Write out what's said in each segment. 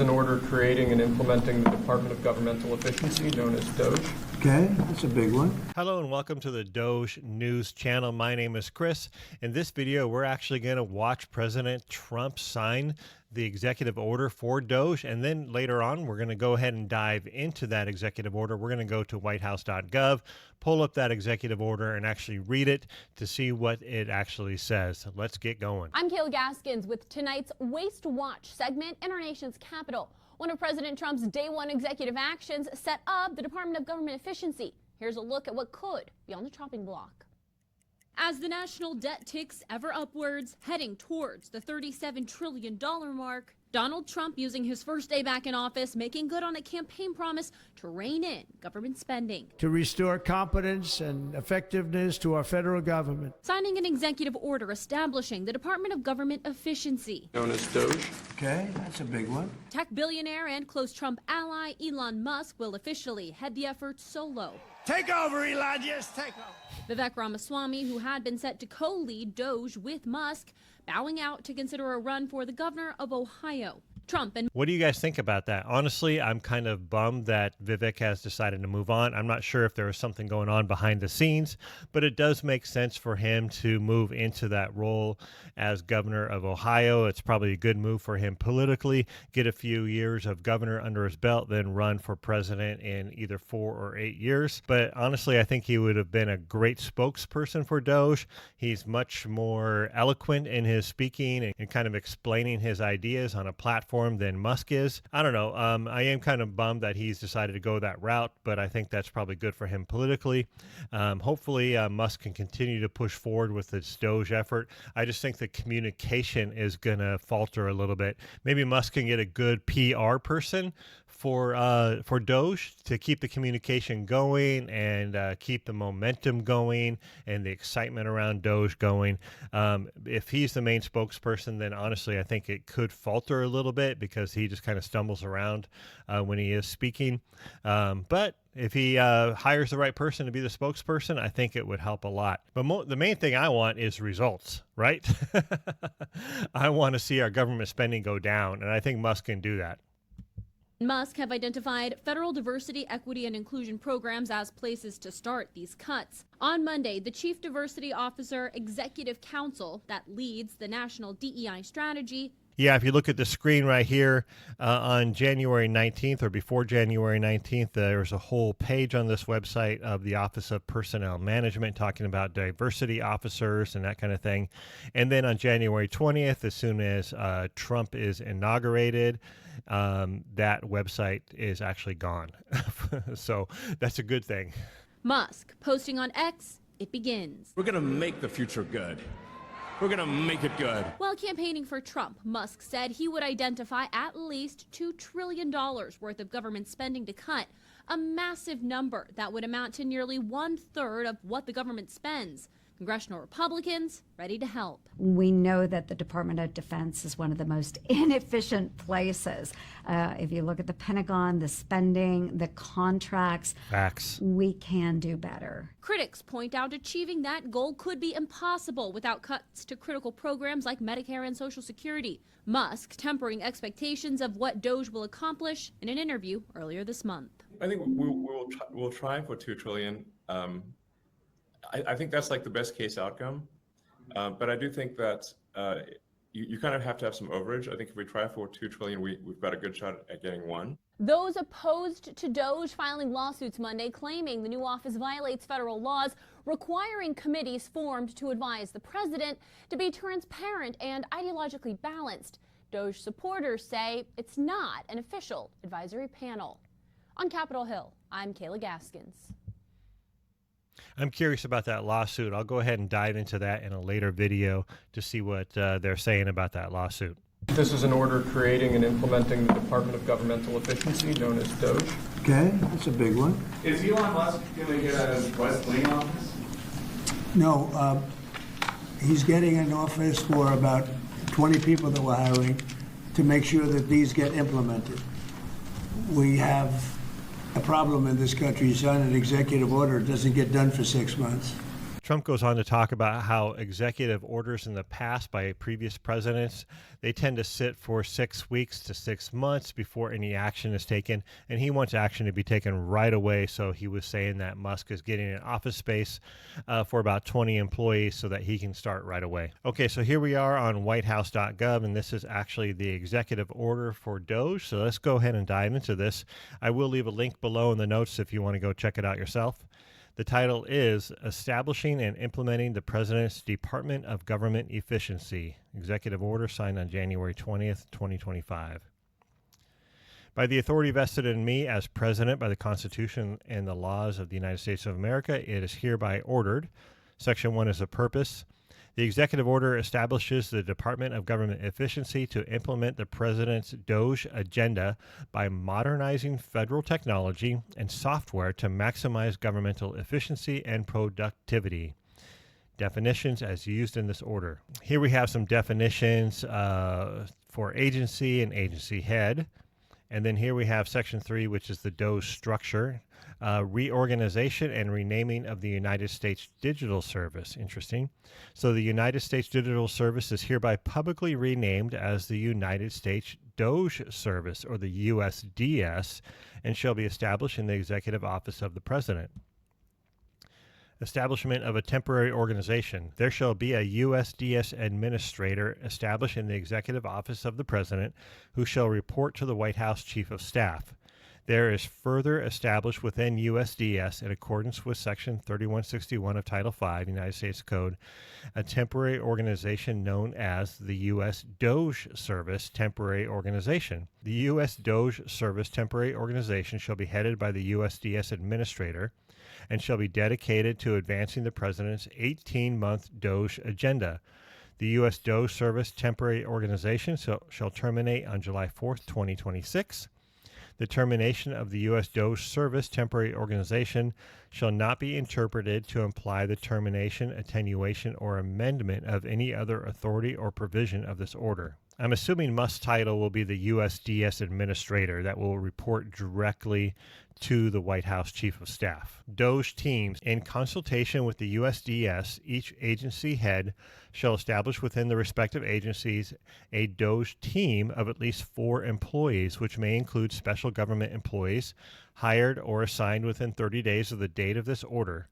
is an order creating and implementing the Department of Governmental Efficiency, known as DOGE. Okay, that's a big one. Hello and welcome to the DOGE News channel. My name is Chris. In this video, we're actually going to watch President Trump sign the executive order for DOGE, and then later on, we're going to go ahead and dive into that executive order. We're going to go to whitehouse.gov, pull up that executive order, and actually read it to see what it actually says. Let's get going. I'm Kayla Gaskins with tonight's Waste Watch segment in our nation's capital. One of President Trump's day one executive actions set up the Department of Government Efficiency. Here's a look at what could be on the chopping block. As the national debt ticks ever upwards, heading towards the $37 trillion mark, Donald Trump, using his first day back in office, making good on a campaign promise to rein in government spending. To restore competence and effectiveness to our federal government. Signing an executive order establishing the Department of Government Efficiency, Known as DOGE. Okay, that's a big one. Tech billionaire and close Trump ally Elon Musk will officially head the effort solo. Take over, Elon, just take over. Vivek Ramaswamy, who had been set to co-lead DOGE with Musk, bowing out to consider a run for the governor of Ohio. Trump and What do you guys think about that? Honestly, I'm kind of bummed that Vivek has decided to move on. I'm not sure if there was something going on behind the scenes, but it does make sense for him to move into that role as governor of Ohio. It's probably a good move for him politically, get a few years of governor under his belt, then run for president in either 4 or 8 years. But honestly, I think he would have been a great spokesperson for DOGE. He's much more eloquent in his speaking and kind of explaining his ideas on a platform than Musk is. I don't know. I am kind of bummed that he's decided to go that route, but I think that's probably good for him politically. Hopefully, Musk can continue to push forward with this DOGE effort. I just think the communication is going to falter a little bit. Maybe Musk can get a good PR person for DOGE to keep the communication going and keep the momentum going and the excitement around DOGE going. If he's the main spokesperson, then honestly, I think it could falter a little bit because he just kind of stumbles around when he is speaking. But if he hires the right person to be the spokesperson, I think it would help a lot. But the main thing I want is results, right? I want to see our government spending go down, and I think Musk can do that. Musk have identified federal diversity, equity, and inclusion programs as places to start these cuts. On Monday, the Chief Diversity Officer Executive Council that leads the national DEI strategy. Yeah, if you look at the screen right here on January 19th or before January 19th, there's a whole page on this website of the Office of Personnel Management talking about diversity officers and that kind of thing. And then on January 20th, as soon as Trump is inaugurated, that website is actually gone. So that's a good thing. Musk posting on X, it begins. We're going to make the future good. We're going to make it good. While campaigning for Trump, Musk said he would identify at least $2 trillion worth of government spending to cut, a massive number that would amount to nearly 1/3 of what the government spends. Congressional Republicans ready to help. We know that the Department of Defense is one of the most inefficient places. If you look at the Pentagon, the spending, the contracts, Facts. We can do better. Critics point out achieving that goal could be impossible without cuts to critical programs like Medicare and Social Security. Musk tempering expectations of what DOGE will accomplish in an interview earlier this month. I think we'll try for $2 trillion. I think that's like the best case outcome. But I do think that you kind of have to have some overage. I think if we try for $2 trillion, we've got a good shot at getting one. Those opposed to DOGE filing lawsuits Monday claiming the new office violates federal laws requiring committees formed to advise the president to be transparent and ideologically balanced. DOGE supporters say it's not an official advisory panel. On Capitol Hill, I'm Kayla Gaskins. I'm curious about that lawsuit. I'll go ahead and dive into that in a later video to see what they're saying about that lawsuit. This is an order creating and implementing the Department of Governmental Efficiency, known as DOGE. Okay, that's a big one. Is Elon Musk going to get a West Wing office? No, he's getting an office for about 20 people that we're hiring to make sure that these get implemented. We have a problem in this country. You sign an executive order, it doesn't get done for 6 months. Trump goes on to talk about how executive orders in the past by previous presidents, they tend to sit for 6 weeks to 6 months before any action is taken, and he wants action to be taken right away. So he was saying that Musk is getting an office space for about 20 employees so that he can start right away. Okay, so here we are on whitehouse.gov, and this is actually the executive order for DOGE. So let's go ahead and dive into this. I will leave a link below in the notes if you want to go check it out yourself. The title is Establishing and Implementing the President's Department of Government Efficiency. Executive Order signed on January 20th, 2025. By the authority vested in me as President by the Constitution and the laws of the United States of America, it is hereby ordered. Section 1 is the purpose. The executive order establishes the Department of Government Efficiency to implement the President's DOGE agenda by modernizing federal technology and software to maximize governmental efficiency and productivity. Definitions as used in this order. Here we have some definitions for agency and agency head. And then here we have Section 3, which is the DOGE structure, reorganization and renaming of the United States Digital Service. Interesting. So the United States Digital Service is hereby publicly renamed as the United States DOGE Service, or the USDS, and shall be established in the Executive Office of the President. Establishment of a temporary organization. There shall be a USDS administrator established in the Executive Office of the President, who shall report to the White House Chief of Staff. There is further established within USDS, in accordance with Section 3161 of Title V, United States Code, a temporary organization known as the U.S. DOGE Service Temporary Organization. The U.S. DOGE Service Temporary Organization shall be headed by the USDS administrator and shall be dedicated to advancing the President's 18-month DOGE agenda. The U.S. DOGE Service Temporary Organization shall terminate on July 4th, 2026. The termination of the U.S. DOGE Service Temporary Organization shall not be interpreted to imply the termination, attenuation, or amendment of any other authority or provision of this order. I'm assuming Musk's title will be the USDS Administrator that will report directly to the White House Chief of Staff. DOGE teams, in consultation with the USDS, each agency head shall establish within the respective agencies a DOGE team of at least 4 employees, which may include special government employees hired or assigned within 30 days of the date of this order.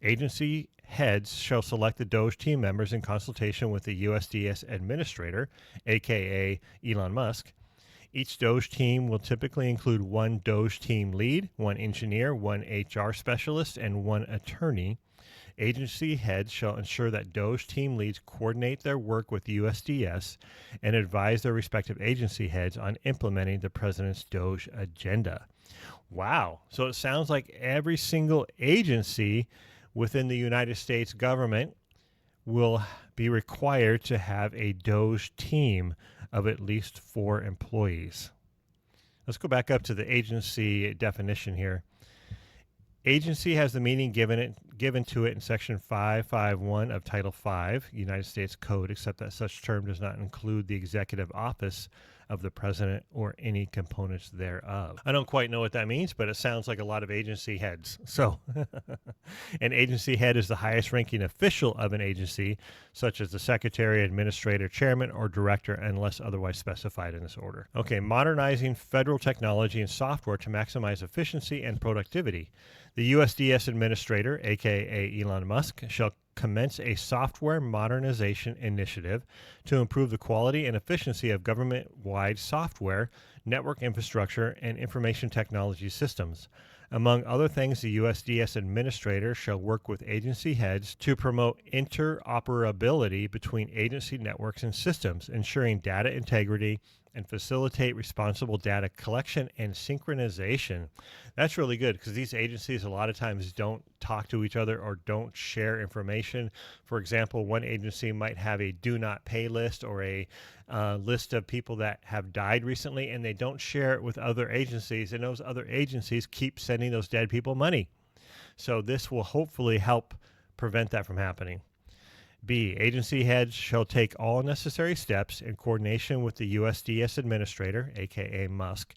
Agency heads shall select the DOGE team members in consultation with the USDS administrator, aka Elon Musk. Each DOGE team will typically include 1 DOGE team lead, 1 engineer, 1 HR specialist, and 1 attorney. Agency heads shall ensure that DOGE team leads coordinate their work with USDS and advise their respective agency heads on implementing the President's DOGE agenda. Wow. So it sounds like every single agency within the United States government will be required to have a DOGE team of at least 4 employees. Let's go back up to the agency definition here. Agency has the meaning given to it in Section 551 of Title V, United States Code, except that such term does not include the executive office of the President or any components thereof. I don't quite know what that means, but it sounds like a lot of agency heads. So, an agency head is the highest ranking official of an agency, such as the secretary, administrator, chairman, or director, unless otherwise specified in this order. Okay, modernizing federal technology and software to maximize efficiency and productivity. The USDS administrator, aka Elon Musk, shall commence a software modernization initiative to improve the quality and efficiency of government-wide software, network infrastructure, and information technology systems. Among other things, the USDS administrator shall work with agency heads to promote interoperability between agency networks and systems, ensuring data integrity and facilitate responsible data collection and synchronization. That's really good because these agencies a lot of times don't talk to each other or don't share information. For example, one agency might have a do not pay list or a list of people that have died recently, and they don't share it with other agencies, and those other agencies keep sending those dead people money. So this will hopefully help prevent that from happening. B. Agency heads shall take all necessary steps in coordination with the USDS Administrator, aka Musk,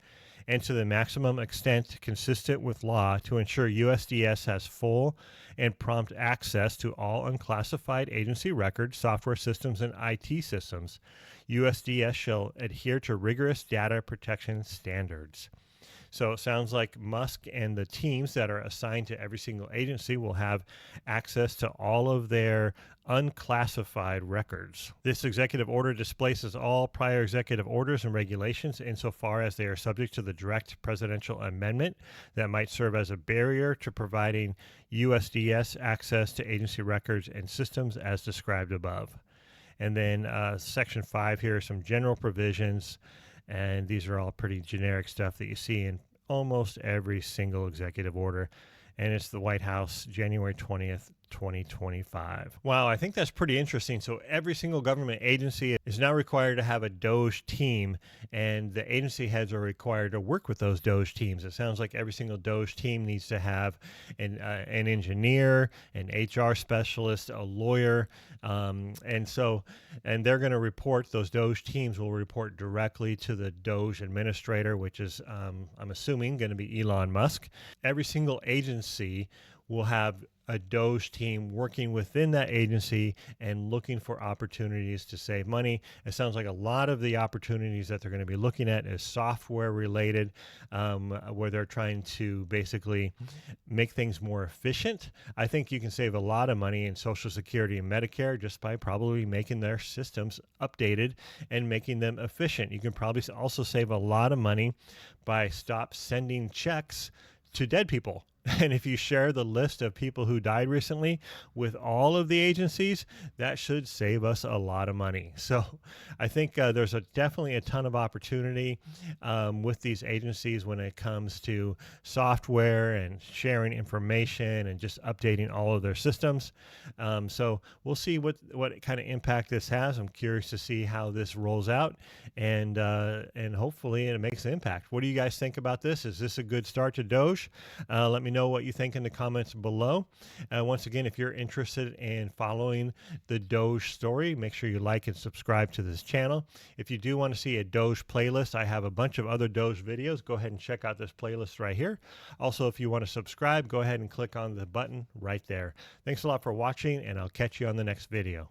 and to the maximum extent consistent with law to ensure USDS has full and prompt access to all unclassified agency records, software systems, and IT systems. USDS shall adhere to rigorous data protection standards. So it sounds like Musk and the teams that are assigned to every single agency will have access to all of their unclassified records. This executive order displaces all prior executive orders and regulations insofar as they are subject to the direct presidential amendment that might serve as a barrier to providing USDS access to agency records and systems as described above. And then Section 5 here are some general provisions. And these are all pretty generic stuff that you see in almost every single executive order. And it's the White House, January 20th, 2025. Wow, I think that's pretty interesting. So every single government agency is now required to have a DOGE team, and the agency heads are required to work with those DOGE teams. It sounds like every single DOGE team needs to have an engineer, an HR specialist, a lawyer, and they're going to report. Those DOGE teams will report directly to the DOGE administrator, which is, I'm assuming, going to be Elon Musk. Every single agency will have a DOGE team working within that agency and looking for opportunities to save money. It sounds like a lot of the opportunities that they're going to be looking at is software related, where they're trying to basically make things more efficient. I think you can save a lot of money in Social Security and Medicare just by probably making their systems updated and making them efficient. You can probably also save a lot of money by stop sending checks to dead people. And if you share the list of people who died recently with all of the agencies, that should save us a lot of money. So I think there's definitely a ton of opportunity with these agencies when it comes to software and sharing information and just updating all of their systems. So we'll see what kind of impact this has. I'm curious to see how this rolls out, and hopefully it makes an impact. What do you guys think about this? Is this a good start to DOGE? Let me know what you think in the comments below. Once again, if you're interested in following the DOGE story, make sure you like and subscribe to this channel. If you do want to see a DOGE playlist, I have a bunch of other DOGE videos. Go ahead and check out this playlist right here. Also, if you want to subscribe, go ahead and click on the button right there. Thanks a lot for watching, and I'll catch you on the next video.